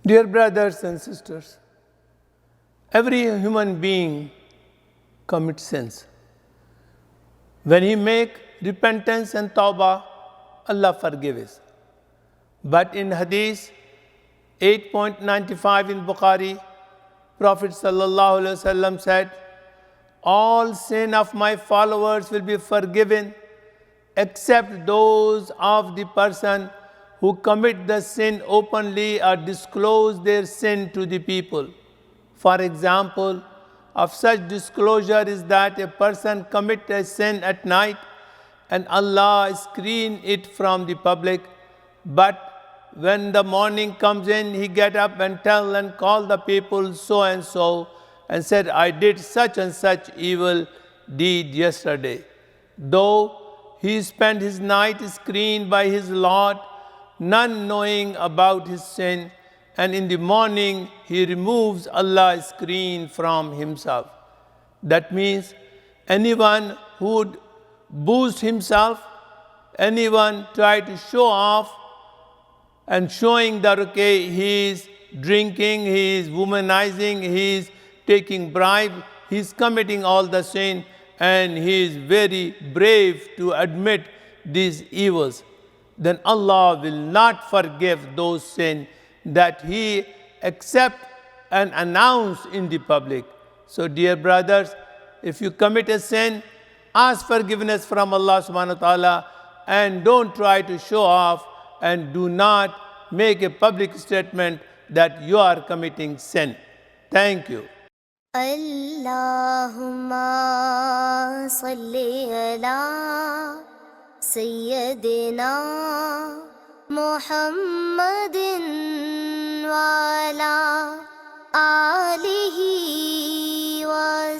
Dear brothers and sisters, every human being commits sins. When he make repentance and tawbah, Allah forgives. But in Hadith 8.95 in Bukhari, Prophet ﷺ said, all sin of my followers will be forgiven except those of the person who commit the sin openly or disclose their sin to the people. For example, of such disclosure is that a person commits a sin at night and Allah screens it from the public, but when the morning comes in, he get up and tell and call the people so and said, I did such and such evil deed yesterday. Though he spent his night screened by his Lord, none knowing about his sin, and in the morning he removes Allah's screen from himself. That means anyone who would boost himself, anyone try to show off and showing that okay, he is drinking, he is womanizing, he is taking bribe, he is committing all the sin, and he is very brave to admit these evils, then Allah will not forgive those sins that he accept and announce in the public. So dear brothers, if you commit a sin, ask forgiveness from Allah subhanahu wa ta'ala and don't try to show off and do not make a public statement that you are committing sin. Thank you. Allahumma salli ala Sayyidina Muhammadin wa ala alihi wa